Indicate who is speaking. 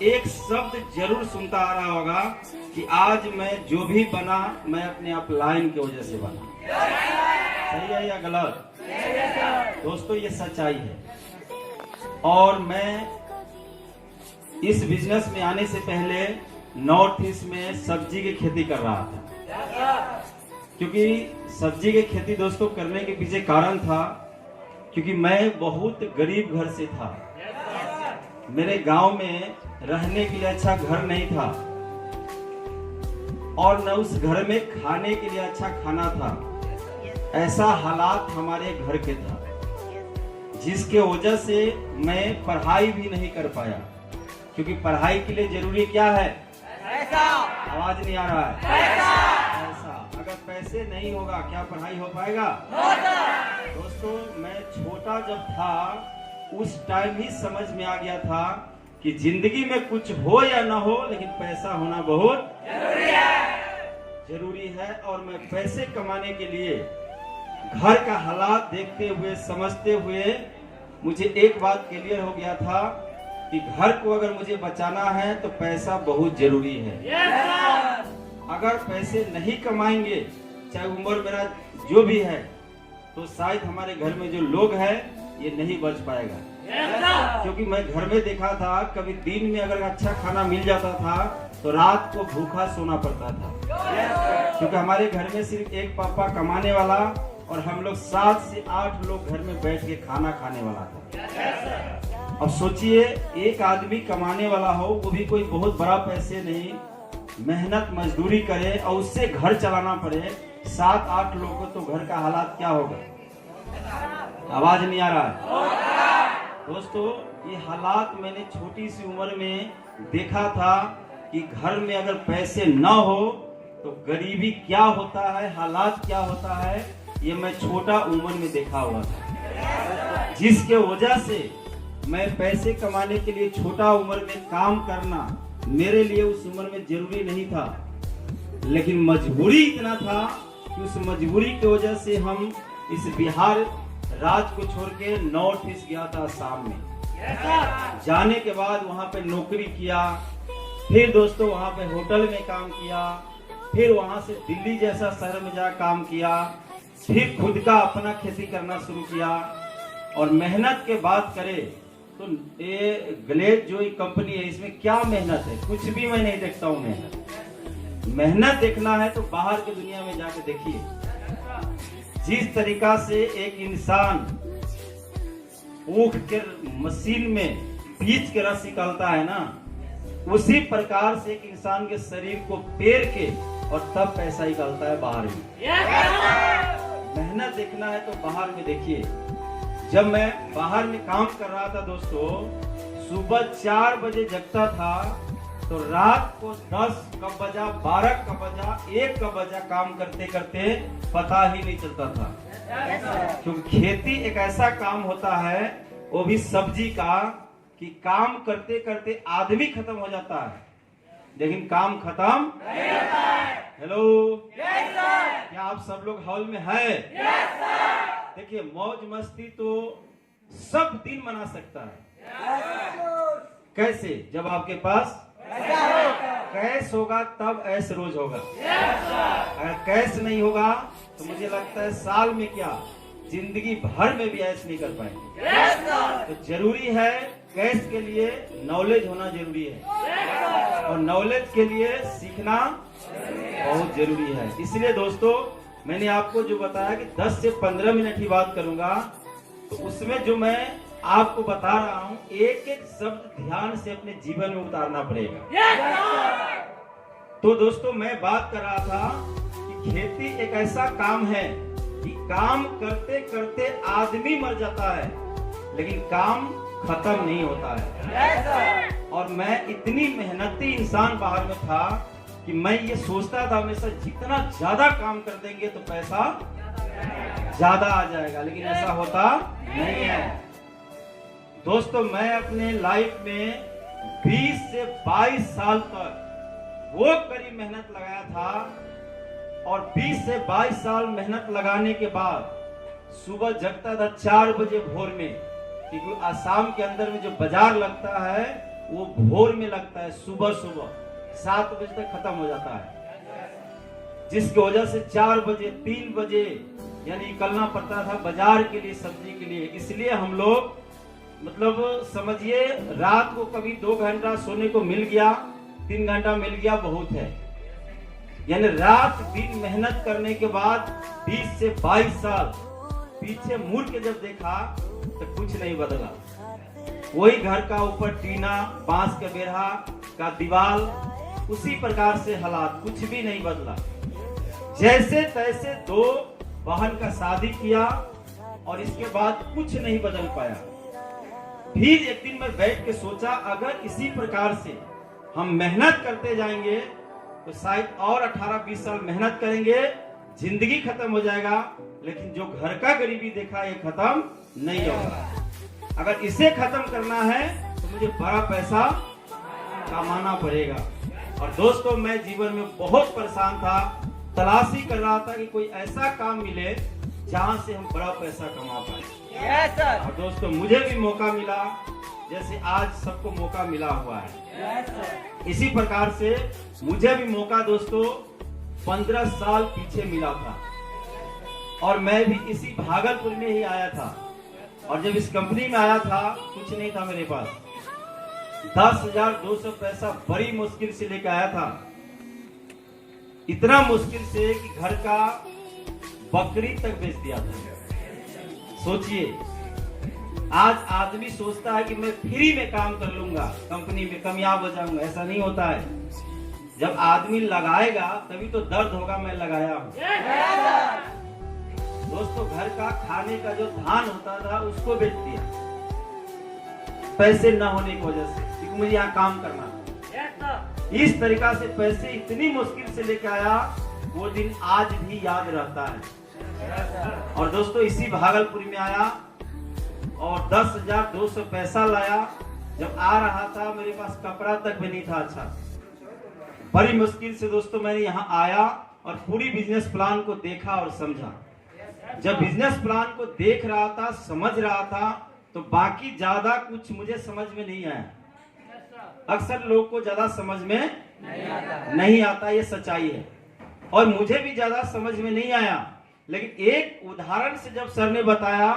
Speaker 1: एक शब्द जरूर सुनता आ रहा होगा कि आज मैं जो भी बना मैं अपने अपलाइन की वजह से बना। सही है या गलत? दोस्तों ये सच्चाई है। और मैं इस बिजनेस में आने से पहले नॉर्थ ईस्ट में सब्जी की खेती कर रहा था। क्योंकि सब्जी की खेती दोस्तों करने के पीछे कारण था क्योंकि मैं बहुत गरीब घर से था। मेरे गांव में रहने के लिए अच्छा घर नहीं था और न उस घर में खाने के लिए अच्छा खाना था। ऐसा हालात हमारे घर के था जिसके वजह से मैं पढ़ाई भी नहीं कर पाया। क्योंकि पढ़ाई के लिए जरूरी क्या है? पैसा। आवाज नहीं आ रहा है? पैसा। अगर पैसे नहीं होगा क्या पढ़ाई हो पाएगा? दोस्तों मैं छोटा जब था उस टाइम ही समझ में आ गया था कि जिंदगी में कुछ हो या ना हो लेकिन पैसा होना बहुत जरूरी है। और मैं पैसे कमाने के लिए घर का हालात देखते हुए समझते हुए मुझे एक बात क्लियर हो गया था कि घर को अगर मुझे बचाना है तो पैसा बहुत जरूरी है। अगर पैसे नहीं कमाएंगे चाहे उम्र मेरा जो भी है तो शायद हमारे घर में जो लोग हैं ये नहीं बच पाएगा। क्योंकि मैं घर में देखा था कभी दिन में अगर अच्छा खाना मिल जाता था तो रात को भूखा सोना पड़ता था। क्योंकि हमारे घर में सिर्फ एक पापा कमाने वाला और हम लोग 7 से 8 लोग घर में बैठ के खाना खाने वाला था। अब सोचिए एक आदमी कमाने वाला हो वो भी कोई बहुत बड़ा पैसे नहीं, मेहनत मजदूरी करे और उससे घर चलाना पड़े 7-8 लोगों को, तो घर का हालात क्या होगा? आवाज नहीं आ रहा है? दोस्तों ये हालात मैंने छोटी सी उम्र में देखा था कि घर में अगर पैसे न हो तो गरीबी क्या होता है, हालात क्या होता है, ये मैं छोटा उम्र में देखा हुआ था। जिसके वजह से मैं पैसे कमाने के लिए छोटा उम्र में काम करना मेरे लिए उस उम्र में जरूरी नहीं था, लेकिन मजबूरी इतना था कि उस मजबूरी की वजह से हम इस बिहार राज्य को छोड़ के नॉर्थ ईस्ट गया था आसाम में। जाने के बाद वहां पे नौकरी किया, फिर दोस्तों वहां पे होटल में काम किया, फिर वहां से दिल्ली जैसा शहर में जा काम किया, फिर खुद का अपना खेती करना शुरू किया। और मेहनत के बात करें तो ये ग्लेड जो कंपनी है इसमें क्या मेहनत है? कुछ भी मैं नहीं देखता हूँ मेहनत देखना है तो बाहर की दुनिया में जाके देखिए। जिस तरीका से एक इंसान ऊख के मशीन में बीज के रस निकालता है ना, उसी प्रकार से एक इंसान के शरीर को पेर के और तब पैसा निकालता है बाहर में। मेहनत देखना है तो बाहर में देखिए। जब मैं बाहर में काम कर रहा था दोस्तों, सुबह 4 बजे जगता था तो रात को 10 कब बजा, 12 कब बजा, 1 कब बजा, काम करते करते पता ही नहीं चलता था। क्योंकि खेती एक ऐसा काम होता है वो भी सब्जी का कि काम करते करते आदमी खत्म हो जाता है लेकिन काम खत्म नहीं होता है। हेलो, क्या आप सब लोग हॉल में है? देखिए मौज मस्ती तो सब दिन मना सकता है। कैसे? जब आपके पास कैश होगा तब ऐश रोज होगा। अगर कैश नहीं होगा तो मुझे लगता है साल में क्या जिंदगी भर में भी ऐश नहीं कर पाएंगे। तो जरूरी है कैश के लिए नॉलेज होना जरूरी है और नॉलेज के लिए सीखना बहुत जरूरी है। इसलिए दोस्तों मैंने आपको जो बताया कि 10 से 15 मिनट ही बात करूंगा, तो उसमें जो मैं आपको बता रहा हूं एक एक शब्द ध्यान से अपने जीवन में उतारना पड़ेगा। तो दोस्तों मैं बात कर रहा था कि खेती एक ऐसा काम है कि काम करते करते आदमी मर जाता है लेकिन काम खत्म नहीं होता है। और मैं इतनी मेहनती इंसान बाहर में था कि मैं ये सोचता था हमेशा जितना ज्यादा काम कर देंगे तो पैसा ज्यादा आ जाएगा, लेकिन ऐसा होता नहीं है। दोस्तों मैं अपने लाइफ में 20 से 22 साल तक वो करीब मेहनत लगाया था और 20 से 22 साल मेहनत लगाने के बाद सुबह जगता था 4 बजे भोर में, क्योंकि आसाम के अंदर में जो बाजार लगता है वो भोर में लगता है, सुबह सुबह 7 बजे तक खत्म हो जाता है, जिसकी वजह से 4 बजे 3 बजे यानी निकलना पड़ता था बाजार के लिए, सब्जी के लिए। इसलिए हम लोग मतलब समझिए रात को कभी 2 घंटा सोने को मिल गया, 3 घंटा मिल गया, बहुत है। यानी रात दिन मेहनत करने के बाद 20 से 22 साल पीछे मुड़ के जब देखा तो कुछ नहीं बदला। वही घर का ऊपर टीना, बांस का बेरहा का दीवार, उसी प्रकार से हालात, कुछ भी नहीं बदला। जैसे तैसे 2 बहन का शादी किया और इसके बाद कुछ नहीं बदल पाया। फिर एक दिन मैं बैठ के सोचा, अगर इसी प्रकार से हम मेहनत करते जाएंगे तो शायद और 18-20 साल मेहनत करेंगे, जिंदगी खत्म हो जाएगा, लेकिन जो घर का गरीबी देखा ये खत्म नहीं होगा। अगर इसे खत्म करना है तो मुझे बड़ा पैसा कमाना पड़ेगा। और दोस्तों, मैं जीवन में बहुत परेशान था, तलाशी कर रहा था कि कोई ऐसा काम मिले जहां से हम बड़ा पैसा कमा पाए। और दोस्तों, मुझे भी मौका मिला, जैसे आज सबको मौका मिला हुआ है। इसी प्रकार से मुझे भी मौका दोस्तों 15 साल पीछे मिला था, और मैं भी इसी भागलपुर में ही आया था। और जब इस कंपनी में आया था कुछ नहीं था मेरे पास, 10,200 पैसा बड़ी मुश्किल से लेकर आया था। इतना मुश्किल से कि घर का बकरी तक बेच दिया था। सोचिए, आज आदमी सोचता है कि मैं फ्री में काम कर लूंगा, कंपनी में कामयाब हो जाऊंगा। ऐसा नहीं होता है। जब आदमी लगाएगा तभी तो दर्द होगा मैं लगाया हूं। दोस्तों, घर का खाने का जो धान होता था उसको बेच दिया, पैसे न होने की वजह से, क्योंकि मुझे यहाँ काम करना था। इस तरीका से पैसे इतनी मुश्किल से लेके आया, वो दिन आज भी याद रहता है। और दोस्तों, इसी भागलपुर में आया और 10,200 पैसा लाया। जब आ रहा था मेरे पास कपड़ा तक भी नहीं था अच्छा। बड़ी मुश्किल से दोस्तों मैंने यहाँ आया और पूरी बिजनेस प्लान को देखा और समझा। जब बिजनेस प्लान को देख रहा था, समझ रहा था, तो बाकी ज्यादा कुछ मुझे समझ में नहीं आया। अक्सर लोग को ज्यादा समझ में नहीं आता, ये सच्चाई है। और मुझे भी ज्यादा समझ में नहीं आया, लेकिन एक उदाहरण से जब सर ने बताया